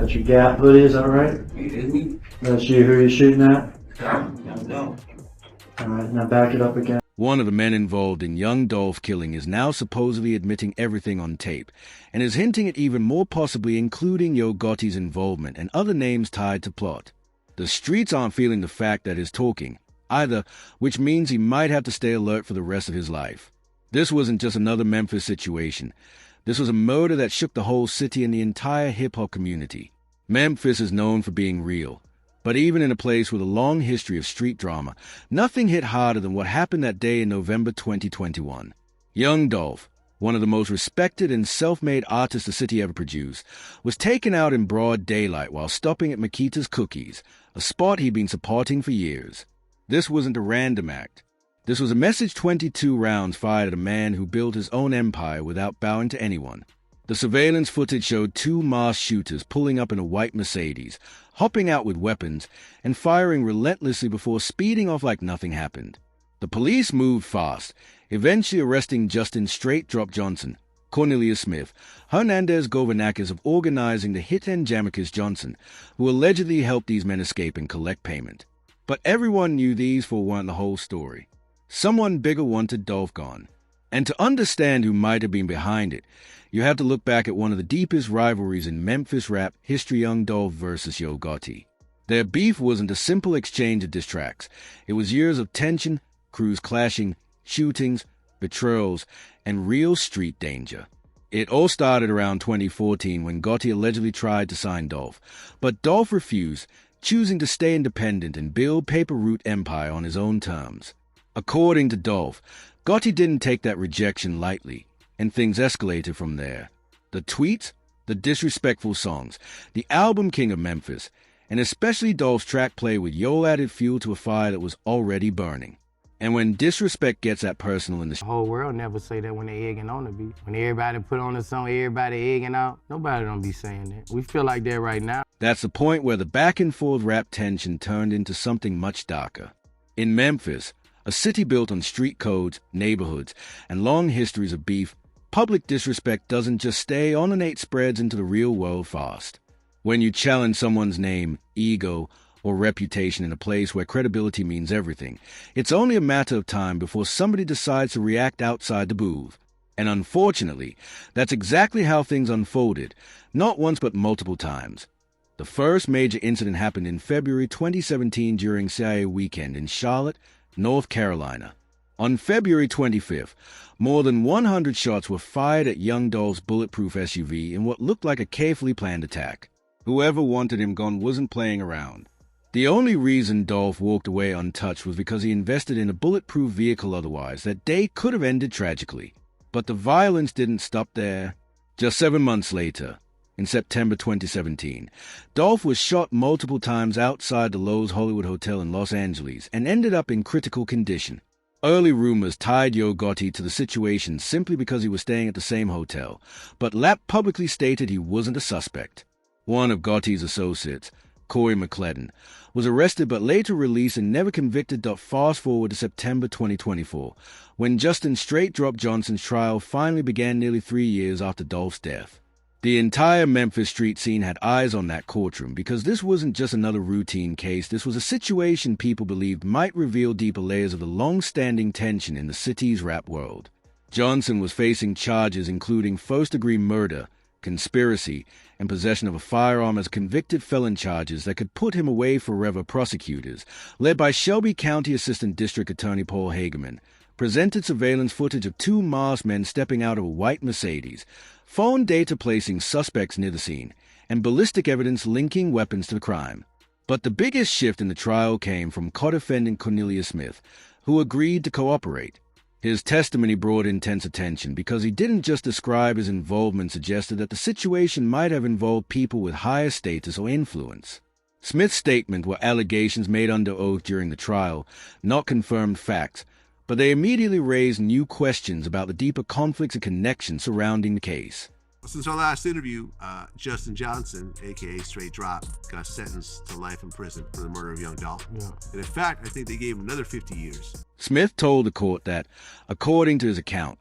That's your Gap hoodie, is that right? That's you who you're shooting at? No. Alright, now back it up again. One of the men involved in young Dolph killing is now supposedly admitting everything on tape, and is hinting at even more possibly including Yo Gotti's involvement and other names tied to plot. The streets aren't feeling the fact that he's talking, either, which means he might have to stay alert for the rest of his life. This wasn't just another Memphis situation. This was a murder that shook the whole city and the entire hip-hop community. Memphis is known for being real, but even in a place with a long history of street drama, nothing hit harder than what happened that day in November 2021. Young Dolph, one of the most respected and self-made artists the city ever produced, was taken out in broad daylight while stopping at Makita's Cookies, a spot he'd been supporting for years. This wasn't a random act. This was a message 22 rounds fired at a man who built his own empire without bowing to anyone. The surveillance footage showed two masked shooters pulling up in a white Mercedes, hopping out with weapons, and firing relentlessly before speeding off like nothing happened. The police moved fast, eventually arresting Justin Straight Drop Johnson, Cornelius Smith, Hernandez Governakis of organizing the hit and Jamaica Johnson, who allegedly helped these men escape and collect payment. But everyone knew these four weren't the whole story. Someone bigger wanted Dolph gone. And to understand who might have been behind it, you have to look back at one of the deepest rivalries in Memphis rap history, Young Dolph versus Yo Gotti. Their beef wasn't a simple exchange of diss tracks. It was years of tension, crews clashing, shootings, betrayals, and real street danger. It all started around 2014 when Gotti allegedly tried to sign Dolph, but Dolph refused, choosing to stay independent and build Paper Route Empire on his own terms. According to Dolph, Gotti didn't take that rejection lightly, and things escalated from there. The tweets, the disrespectful songs, the album King of Memphis, and especially Dolph's track play with Yo added fuel to a fire that was already burning. And when disrespect gets that personal in the whole world never say that when they egging on the beat. When everybody put on a song, everybody egging out, nobody don't be saying that. We feel like that right now. That's the point where the back and forth rap tension turned into something much darker. In Memphis, a city built on street codes, neighborhoods, and long histories of beef, public disrespect doesn't just stay on and it spreads into the real world fast. When you challenge someone's name, ego, or reputation in a place where credibility means everything, it's only a matter of time before somebody decides to react outside the booth. And unfortunately, that's exactly how things unfolded, not once but multiple times. The first major incident happened in February 2017 during CIA weekend in Charlotte, North Carolina. On February 25th, more than 100 shots were fired at Young Dolph's bulletproof SUV in what looked like a carefully planned attack. Whoever wanted him gone wasn't playing around. The only reason Dolph walked away untouched was because he invested in a bulletproof vehicle, otherwise that day could have ended tragically. But the violence didn't stop there. Just 7 months later, in September 2017, Dolph was shot multiple times outside the Loews Hollywood Hotel in Los Angeles and ended up in critical condition. Early rumors tied Yo Gotti to the situation simply because he was staying at the same hotel, but Lapp publicly stated he wasn't a suspect. One of Gotti's associates, Corey McClellan, was arrested but later released and never convicted. Fast forward to September 2024, when Justin Straight Drop Johnson's trial finally began nearly 3 years after Dolph's death. The entire Memphis street scene had eyes on that courtroom because this wasn't just another routine case. This was a situation people believed might reveal deeper layers of the long-standing tension in the city's rap world. Johnson was facing charges including first-degree murder, conspiracy, and possession of a firearm as convicted felon charges that could put him away forever. Prosecutors, led by Shelby County Assistant District Attorney Paul Hagerman, presented surveillance footage of two masked men stepping out of a white Mercedes, phone data placing suspects near the scene, and ballistic evidence linking weapons to the crime. But the biggest shift in the trial came from co-defendant Cornelius Smith, who agreed to cooperate. His testimony brought intense attention because he didn't just describe his involvement, suggested that the situation might have involved people with higher status or influence. Smith's statement were allegations made under oath during the trial, not confirmed facts, but they immediately raised new questions about the deeper conflicts and connections surrounding the case. Since our last interview, Justin Johnson, a.k.a. Straight Drop, got sentenced to life in prison for the murder of young Dolph. Yeah. And in fact, I think they gave him another 50 years. Smith told the court that, according to his account,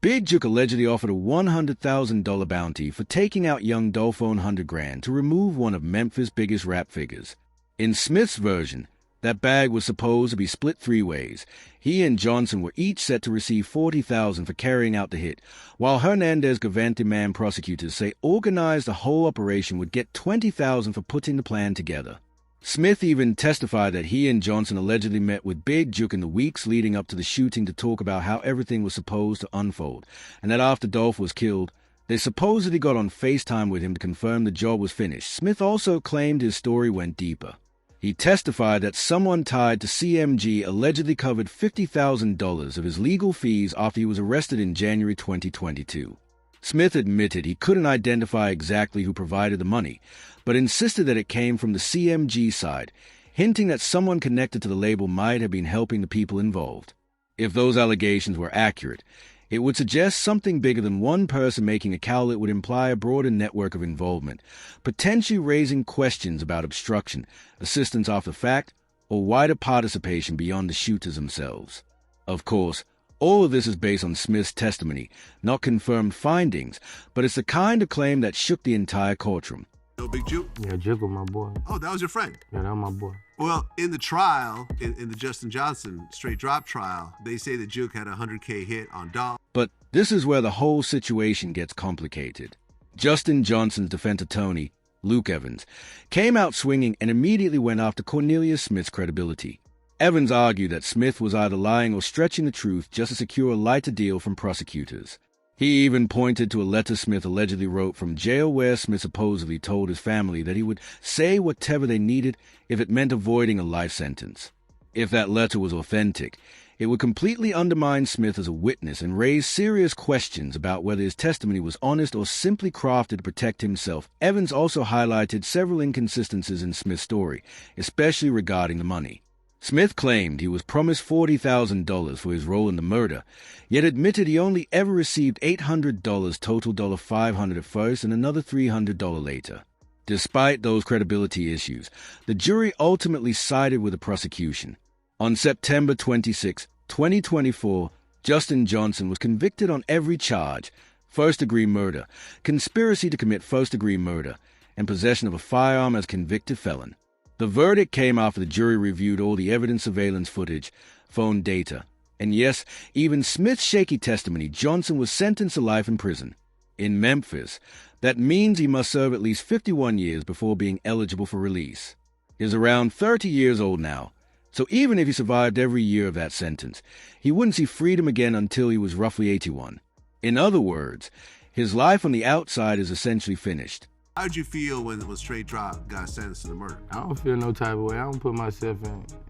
Big Juke allegedly offered a $100,000 bounty for taking out young Dolph on $100,000 to remove one of Memphis' biggest rap figures. In Smith's version, that bag was supposed to be split three ways. He and Johnson were each set to receive $40,000 for carrying out the hit, while Hernandez-Gavante-Man prosecutors say organized the whole operation would get $20,000 for putting the plan together. Smith even testified that he and Johnson allegedly met with Big Juke in the weeks leading up to the shooting to talk about how everything was supposed to unfold, and that after Dolph was killed, they supposedly got on FaceTime with him to confirm the job was finished. Smith also claimed his story went deeper. He testified that someone tied to CMG allegedly covered $50,000 of his legal fees after he was arrested in January 2022. Smith admitted he couldn't identify exactly who provided the money, but insisted that it came from the CMG side, hinting that someone connected to the label might have been helping the people involved. If those allegations were accurate, it would suggest something bigger than one person making a cowlet would imply a broader network of involvement, potentially raising questions about obstruction, assistance after fact, or wider participation beyond the shooters themselves. Of course, all of this is based on Smith's testimony, not confirmed findings, but it's the kind of claim that shook the entire courtroom. No Big Juke? Yeah, Juke was my boy. Oh, that was your friend? Yeah, that was my boy. Well, in the trial, in the Justin Johnson straight drop trial, they say that Juke had a $100K hit on Dolph. But this is where the whole situation gets complicated. Justin Johnson's defense attorney, Luke Evans, came out swinging and immediately went after Cornelius Smith's credibility. Evans argued that Smith was either lying or stretching the truth just to secure a lighter deal from prosecutors. He even pointed to a letter Smith allegedly wrote from jail where Smith supposedly told his family that he would say whatever they needed if it meant avoiding a life sentence. If that letter was authentic, it would completely undermine Smith as a witness and raise serious questions about whether his testimony was honest or simply crafted to protect himself. Evans also highlighted several inconsistencies in Smith's story, especially regarding the money. Smith claimed he was promised $40,000 for his role in the murder, yet admitted he only ever received $800 total $500 at first and another $300 later. Despite those credibility issues, the jury ultimately sided with the prosecution. On September 26, 2024, Justin Johnson was convicted on every charge: first-degree murder, conspiracy to commit first-degree murder, and possession of a firearm as a convicted felon. The verdict came after the jury reviewed all the evidence, surveillance footage, phone data, and yes, even Smith's shaky testimony. Johnson was sentenced to life in prison. In Memphis, that means he must serve at least 51 years before being eligible for release. He is around 30 years old now, so even if he survived every year of that sentence, he wouldn't see freedom again until he was roughly 81. In other words, his life on the outside is essentially finished. How did you feel when Straight Drop got sentenced to the murder? I don't feel no type of way. I don't put myself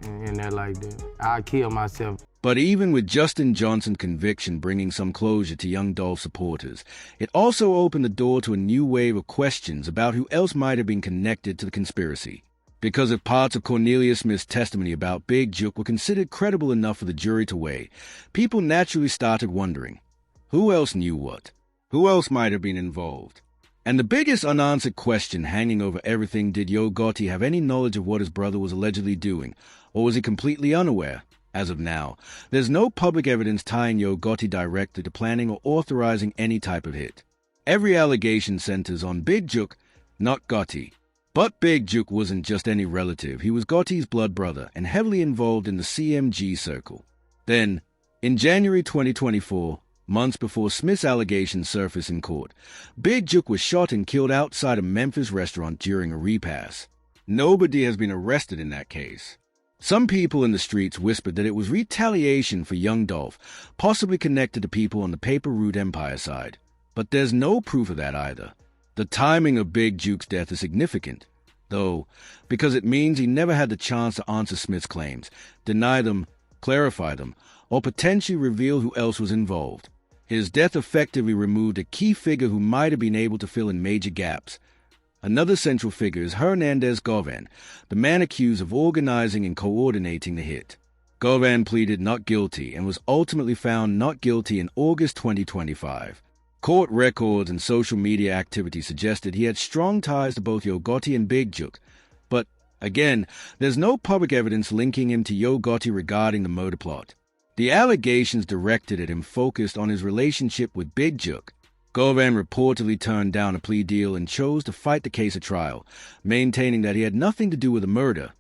in that like that. I kill myself. But even with Justin Johnson's conviction bringing some closure to young Dolph supporters, it also opened the door to a new wave of questions about who else might have been connected to the conspiracy. Because if parts of Cornelius Smith's testimony about Big Juke were considered credible enough for the jury to weigh, people naturally started wondering, who else knew what? Who else might have been involved? And the biggest unanswered question hanging over everything: did Yo Gotti have any knowledge of what his brother was allegedly doing, or was he completely unaware? As of now, there's no public evidence tying Yo Gotti directly to planning or authorizing any type of hit. Every allegation centers on Big Juke, not Gotti. But Big Juke wasn't just any relative. He was Gotti's blood brother and heavily involved in the CMG circle. Then, in January 2024, months before Smith's allegations surfaced in court, Big Juke was shot and killed outside a Memphis restaurant during a repass. Nobody has been arrested in that case. Some people in the streets whispered that it was retaliation for young Dolph, possibly connected to people on the Paper Route Empire side. But there's no proof of that either. The timing of Big Juke's death is significant, though, because it means he never had the chance to answer Smith's claims, deny them, clarify them, or potentially reveal who else was involved. His death effectively removed a key figure who might have been able to fill in major gaps. Another central figure is Hernandez-Govan, the man accused of organizing and coordinating the hit. Govan pleaded not guilty and was ultimately found not guilty in August 2025. Court records and social media activity suggested he had strong ties to both Yo Gotti and Big Juke. But, again, there's no public evidence linking him to Yo Gotti regarding the murder plot. The allegations directed at him focused on his relationship with Big Juk. Govan reportedly turned down a plea deal and chose to fight the case at trial, maintaining that he had nothing to do with the murder.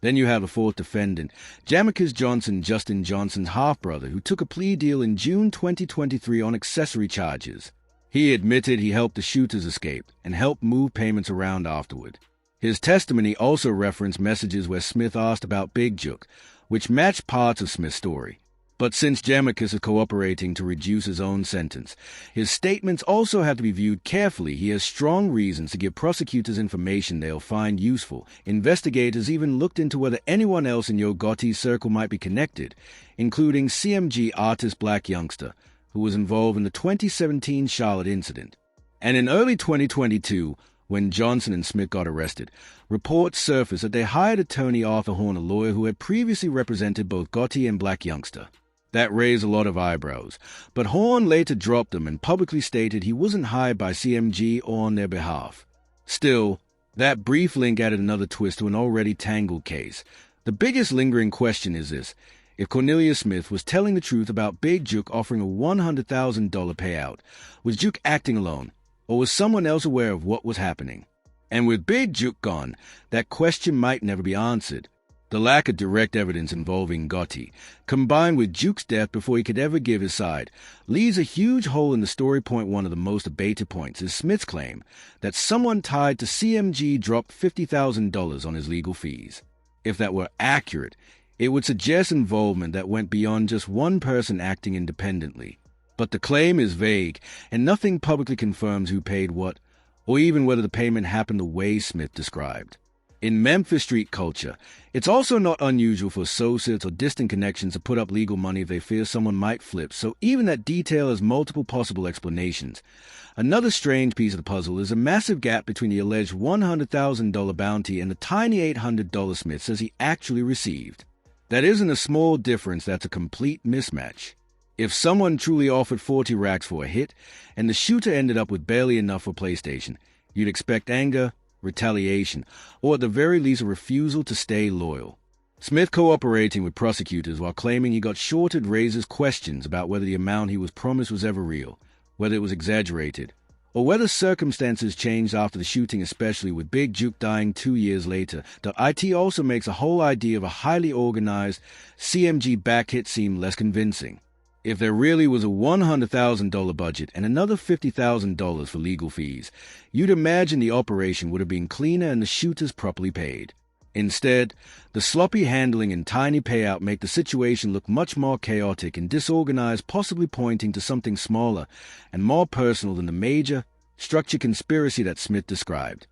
Then you have the fourth defendant, Jamaica's Justin Johnson's half-brother, who took a plea deal in June 2023 on accessory charges. He admitted he helped the shooters escape and helped move payments around afterward. His testimony also referenced messages where Smith asked about Big Juk, which matched parts of Smith's story. But since Jamaica is cooperating to reduce his own sentence, his statements also have to be viewed carefully. He has strong reasons to give prosecutors information they'll find useful. Investigators even looked into whether anyone else in Yo Gotti's circle might be connected, including CMG artist Black Youngster, who was involved in the 2017 Charlotte incident. And in early 2022, when Johnson and Smith got arrested, reports surfaced that they hired attorney Arthur Horn, a lawyer who had previously represented both Gotti and Black Youngster. That raised a lot of eyebrows, but Horn later dropped them and publicly stated he wasn't hired by CMG or on their behalf. Still, that brief link added another twist to an already tangled case. The biggest lingering question is this: if Cornelia Smith was telling the truth about Big Juk offering a $100,000 payout, was Juk acting alone, or was someone else aware of what was happening? And with Big Juk gone, that question might never be answered. The lack of direct evidence involving Gotti, combined with Juk's death before he could ever give his side, leaves a huge hole in the story. One of the most debated points is Smith's claim that someone tied to CMG dropped $50,000 on his legal fees. If that were accurate, it would suggest involvement that went beyond just one person acting independently. But the claim is vague, and nothing publicly confirms who paid what, or even whether the payment happened the way Smith described. In Memphis street culture, it's also not unusual for associates or distant connections to put up legal money if they fear someone might flip, so even that detail has multiple possible explanations. Another strange piece of the puzzle is a massive gap between the alleged $100,000 bounty and the tiny $800 Smith says he actually received. That isn't a small difference, that's a complete mismatch. If someone truly offered 40 racks for a hit, and the shooter ended up with barely enough for PlayStation, you'd expect anger, retaliation, or at the very least a refusal to stay loyal. Smith cooperating with prosecutors while claiming he got shorted raises questions about whether the amount he was promised was ever real, whether it was exaggerated, or whether circumstances changed after the shooting, especially with Big Juk dying 2 years later. The IT also makes the whole idea of a highly organized CMG back hit seem less convincing. If there really was a $100,000 budget and another $50,000 for legal fees, you'd imagine the operation would have been cleaner and the shooters properly paid. Instead, the sloppy handling and tiny payout make the situation look much more chaotic and disorganized, possibly pointing to something smaller and more personal than the major, structured conspiracy that Smith described.